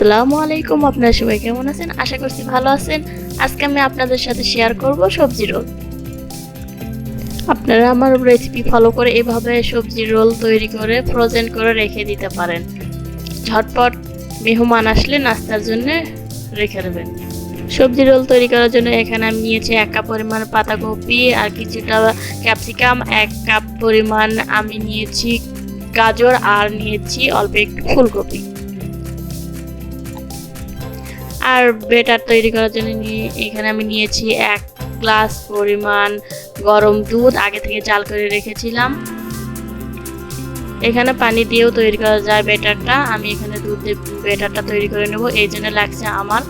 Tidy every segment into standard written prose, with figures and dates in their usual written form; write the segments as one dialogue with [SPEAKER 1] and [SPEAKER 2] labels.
[SPEAKER 1] আসসালামু আলাইকুম। আপনারা সবাই কেমন আছেন? আশা করছি ভালো আছেন। আজকে আমি আপনাদের সাথে শেয়ার করব সবজি রোল। আপনারা আমার রেসিপি ফলো করে এভাবে সবজি রোল তৈরি করে ফ্রোজেন করে রেখে দিতে পারেন। ঝটপট মেহমান আসলে নাস্তার জন্য রেখে দেবেন। সবজি রোল তৈরি করার জন্য এখানে আমি নিয়েছি 1 কাপ পরিমাণ পাতাকপি আর কিছুটা ক্যাপসিকাম, 1 কাপ পরিমাণ আমি নিয়েছি গাজর আর নিয়েছি অল্প একটু ফুলকপি। আর বেটার তৈরি করার জন্য এখানে আমি নিয়েছি 1 গ্লাস পরিমাণ গরম দুধ, আগে থেকে জাল করে রেখেছিলাম। এখানে পানি দিয়েও তৈরি করা যায় বেটারটা। আমি এখানে দুধ দিয়ে বেটারটা তৈরি করে নেব। এই জন্য লাগছে আমার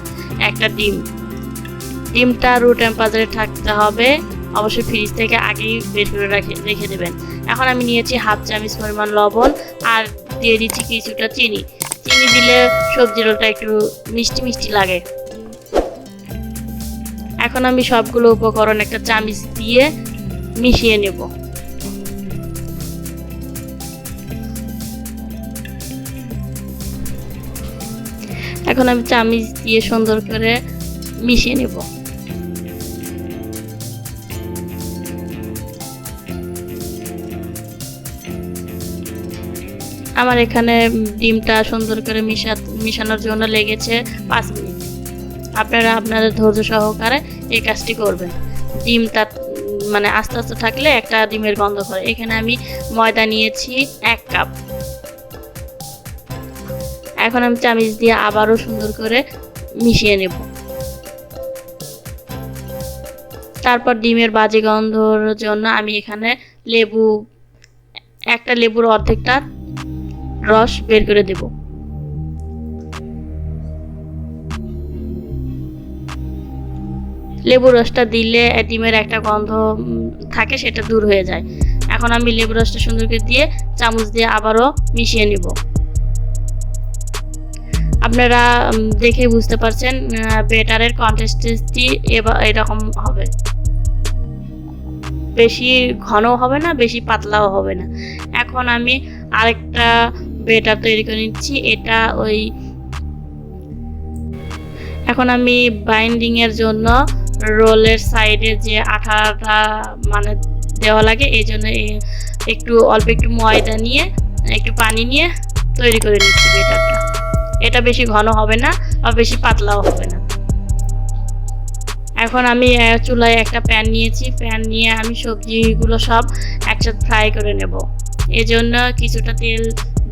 [SPEAKER 1] একটা ডিম। ডিমটা রুম টেম্পারেচারে থাকতে হবে, অবশ্যই ফ্রিজ থেকে আগেই বের করে রেখে দেবেন। এখন আমি নিয়েছি 1/2 চামচ পরিমাণ লবণ আর দিয়ে দিচ্ছি কিছুটা চিনি। চিনি দিলে সবজি রোলটা একটু মিষ্টি মিষ্টি লাগে। এখন আমি সবগুলো উপকরণ একটা চামচ দিয়ে মিশিয়ে নেব। এখন আমি চামচ দিয়ে সুন্দর করে মিশিয়ে নেব। আমার এখানে ডিমটা সুন্দর করে মিশানোর জন্য লেগেছে 5 মিনিট। আপনারা আপনাদের ধৈর্য সহকারে এই কাজটি করবেন। ডিমটা মানে আস্তে আস্তে থাকলে একটা ডিমের গন্ধ করে। এখানে আমি ময়দা নিয়েছি 1 কাপ। এখন আমি চামচ দিয়ে আবারও সুন্দর করে মিশিয়ে নেব। তারপর ডিমের বাজে গন্ধর জন্য আমি এখানে একটা লেবুর অর্ধেকটা রস বের করে দেব। লেবুর রসটা দিলে ডিমের একটা গন্ধ থাকে, সেটা দূর হয়ে যায়। এখন আমি লেবুর রসটা সুন্দর করে দিয়ে চামচ দিয়ে আবারও মিশিয়ে নিব। আপনারা দেখে বুঝতে পারছেন বেটারের কনসিস্টেন্সি এরকম হবে। বেশি ঘনও হবে না, বেশি পাতলাও হবে না। এখন আমি আরেকটা বেটার তৈরি করে নিচ্ছি। এখন আমি বাইন্ডিং এর জন্য রোলের সাইডে যে আঠাটা মানে দেওয়া লাগে, এই জন্য অল্প একটু ময়দা নিয়ে একটু পানি নিয়ে তৈরি করে নিচ্ছি বেটারটা। এটা বেশি ঘন হবে না আর বেশি পাতলাও হবে না। এখন আমি চুলায় একটা প্যান নিয়েছি। প্যান নিয়ে আমি সবজিগুলো সব একসাথে ফ্রাই করে নেব। এই জন্য কিছুটা তেল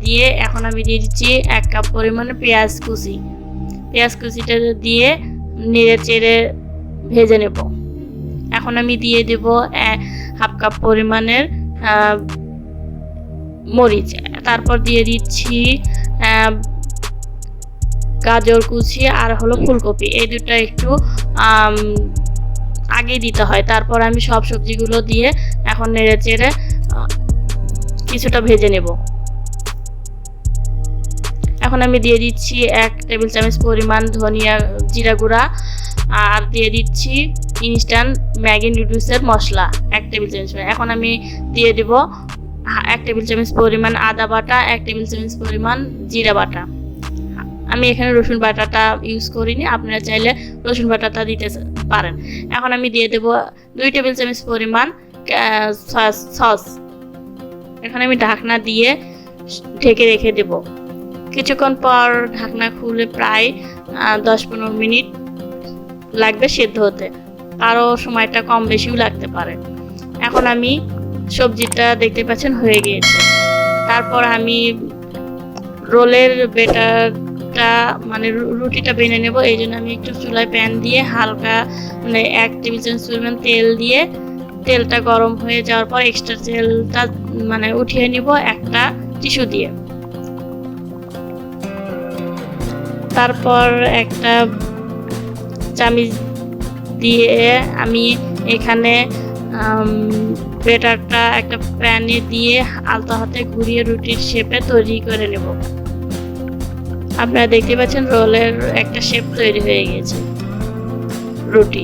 [SPEAKER 1] দিয়ে এখন আমি দিয়ে দিচ্ছি 1 কাপ পরিমাণে পেঁয়াজ কুচি। পেঁয়াজ কুচিটা দিয়ে নেড়ে চেড়ে ভেজে নেব। এখন আমি দিয়ে দেব 1/2 কাপ পরিমাণের মরিচ। তারপর দিয়ে দিচ্ছি গাজর কুচি আর হলো ফুলকপি। এই দুটো একটু আগে দিতে হয়। তারপর আমি সব সবজিগুলো দিয়ে এখন নেড়ে চেড়ে কিছুটা ভেজে নেব। এখন আমি দিয়ে দিচ্ছি 1 টেবিল চামচ পরিমাণ জিরা গুঁড়া আর দিয়ে দিচ্ছি ইনস্ট্যান্ট ম্যাগি নুডলসের মশলা 1 টেবিল চামচ। এখন আমি দিয়ে দেব 1 টেবিল চামচ পরিমাণ আদা বাটা, 1 টেবিল চামচ পরিমাণ জিরা বাটা। আমি এখানে রসুন বাটাটা ইউজ করিনি, আপনারা চাইলে রসুন বাটাটা দিতে পারেন। এখন আমি দিয়ে দেব 2 টেবিল চামচ পরিমাণ সস। এখন আমি ঢাকনা দিয়ে ঢেকে রেখে দেব। কিছুক্ষণ পর ঢাকনা খুলে প্রায় 10-15 মিনিট লাগবে সেদ্ধ হতে, আরও সময়টা কম বেশিও লাগতে পারে। এখন আমি সবজিটা দেখতে পাচ্ছেন হয়ে গিয়েছে। তারপর আমি রোলের বেটারটা মানে রুটিটা বেনে নেব। এই জন্য আমি একটু চুলায় প্যান দিয়ে হালকা মানে 1 টেবিল চামচ পরিমাণ তেল দিয়ে তেলটা গরম হয়ে যাওয়ার পর এক্সট্রা তেলটা মানে উঠিয়ে নিব একটা টিস্যু দিয়ে। তারপর একটা চামচ দিয়ে আমি এখানে বেটারটা একটা প্যানে দিয়ে আলতো হাতে ঘুরিয়ে রুটির শেপে তৈরি করে নেব। আপনারা দেখতে পাচ্ছেন রোলের একটা শেপ তৈরি হয়ে গেছে রুটি।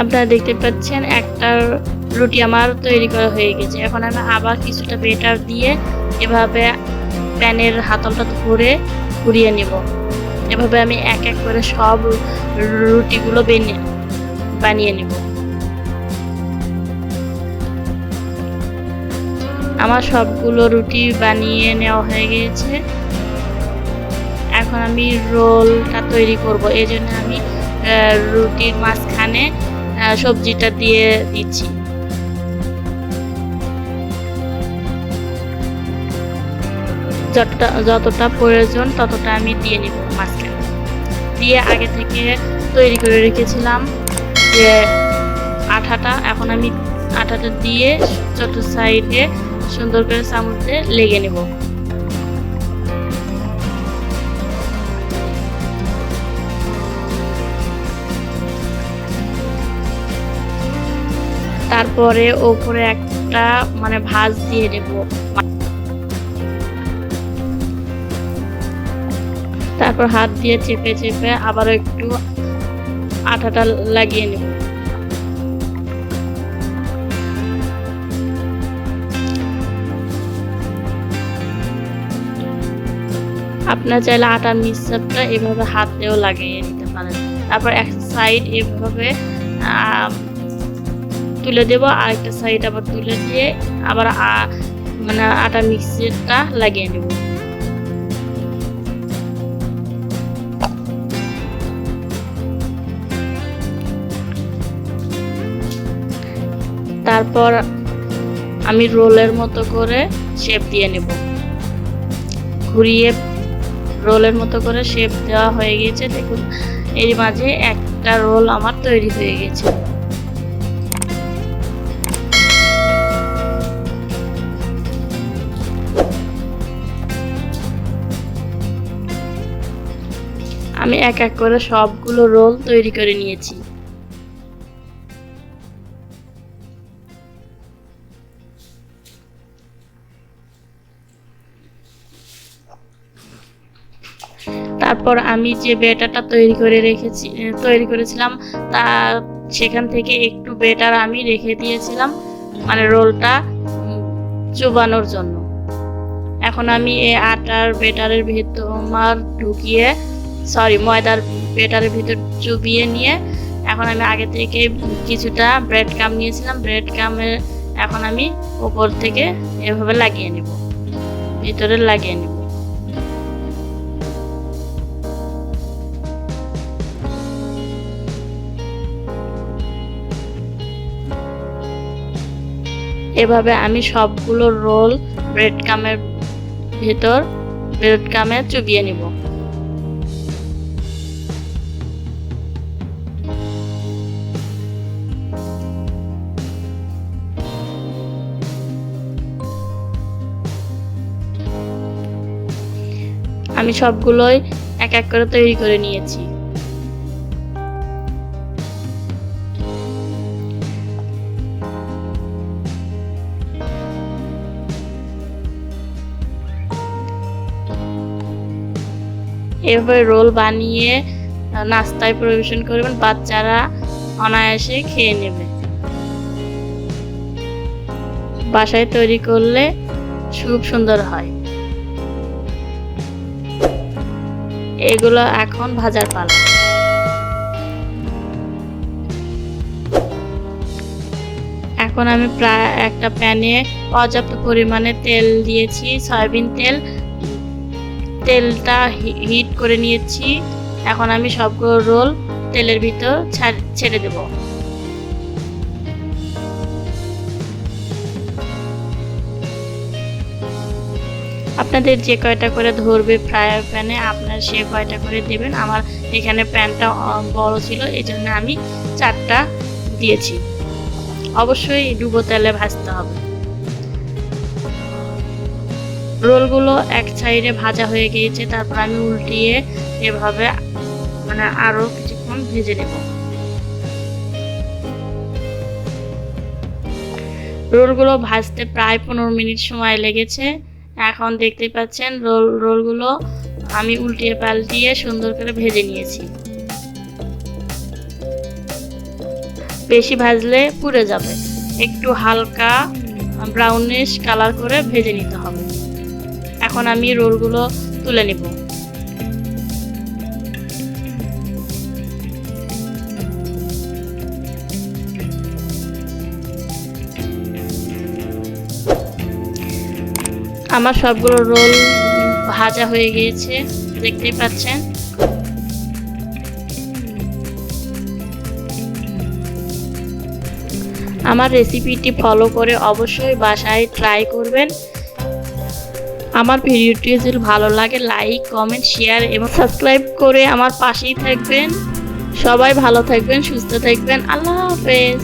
[SPEAKER 1] আপনারা দেখতে পাচ্ছেন একটা রুটি আমার তৈরি করা হয়ে গেছে। এখন আমি আবার কিছুটা বেটার দিয়ে এভাবে প্যানের হাতলটা ধরে ঘুরিয়ে নেব। এভাবে আমি এক এক করে সব রুটিগুলো বানিয়ে নেব। আমার সবগুলো রুটি বানিয়ে নেওয়া হয়ে গিয়েছে। এখন আমি রোলটা তৈরি করব। এই জন্য আমি রুটির মাঝখানে সবজিটা দিয়ে দিচ্ছি। যতটা প্রয়োজন ততটা আমি দিয়ে নিব মাঝখানে। দিয়ে আগে থেকে তৈরি করে রেখেছিলাম যে আঠাটা, এখন আমি আঠাটা দিয়ে ছোট সাইডে সুন্দর করে চামচ দিয়ে লেগে নেব। তারপরে ওপরে একটা ভাঁজ দিয়ে দেব। তারপর হাত দিয়ে চেপে চেপে আবারও একটু আঠাটা লাগিয়ে নেব। আপনার চাইলে আটার মিক্সচারটা এভাবে হাত দিয়েও লাগিয়ে নিতে পারেন। তারপর এক সাইড এভাবে তুলে দেব, আরেকটা সাইড আবার তুলে দিয়ে আবার আটা মিক্সচারটা লাগিয়ে নেব। তারপর আমি রোলের মতো করে শেপ দিয়ে নেব। ঘুরিয়ে রোলের মতো করে শেপ দেওয়া হয়ে গেছে। দেখুন এর মাঝে একটা রোল আমার তৈরি হয়ে গেছে। আমি এক এক করে সবগুলো রোল তৈরি করে নিয়েছি। তারপর আমি যে ব্যাটারটা তৈরি করেছিলাম তা সেখান থেকে একটু ব্যাটার আমি রেখে দিয়েছিলাম রোলটা চুবানোর জন্য। এখন আমি এই আটার ব্যাটারের ভিতর ময়দার ব্যাটারের ভিতর চুবিয়ে নিয়ে এখন আমি আগে থেকে কিছুটা ব্রেড ক্রাম্ব নিয়েছিলাম। ব্রেড ক্রাম্বের এখন আমি উপর থেকে এভাবে লাগিয়ে নেব, ভিতরে লাগিয়ে নেব। এভাবে আমি সবগুলো রোল ব্রেড ক্রাম্বের ভিতর ব্রেড ক্রাম্বে চুবিয়ে নিব। আমি সবগুলোই এক এক করে তৈরি করে নিয়েছি। এভাবে রোল বানিয়ে নাস্তায় পরিবেশন করবেন, বাচ্চারা অনায়াসে খেয়ে নেবে। বাসায় তৈরি করলে খুব সুন্দর হয়। এগুলো এখন ভাজার পালা। এখন আমি প্রায় একটা প্যানে পর্যাপ্ত পরিমাণে তেল দিয়েছি, সয়াবিন তেল। তেলটা হিট করে নিয়েছি। এখন আমি সবগুলো রোল তেলের ভিতর ছেড়ে দেব। আপনাদের যে কয়টা করে ধরবে ফ্রাই প্যানে আপনার সে কয়টা করে দেবেন। আমার এখানে প্যানটা বড় ছিল, এই জন্য আমি 4টা দিয়েছি। অবশ্যই ডুবো তেলে ভাজতে হবে। রোলগুলো এক সাইডে ভাজা হয়ে গিয়েছে, তারপর আমি উল্টিয়ে এভাবে আরো কিছুক্ষণ ভেজে নেব। রোলগুলো ভাজতে প্রায় 15 মিনিট সময় লেগেছে। এখন দেখতে পাচ্ছেন রোলগুলো আমি উল্টিয়ে পাল্টিয়ে সুন্দর করে ভেজে নিয়েছি। বেশি ভাজলে পুড়ে যাবে, একটু হালকা ব্রাউনিশ কালার করে ভেজে নিতে হবে। এখন আমি রোলগুলো তুলে নেব। আমার সবগুলো রোল ভাজা হয়ে গিয়েছে, দেখতেই পাচ্ছেন। আমার রেসিপিটি ফলো করে অবশ্যই বাসায় ট্রাই করবেন। আমার ভিডিওটি যদি ভালো লাগে লাইক, কমেন্ট, শেয়ার এবং সাবস্ক্রাইব করে আমার পাশেই থাকবেন। সবাই ভালো থাকবেন, সুস্থ থাকবেন। আল্লাহ হাফেজ।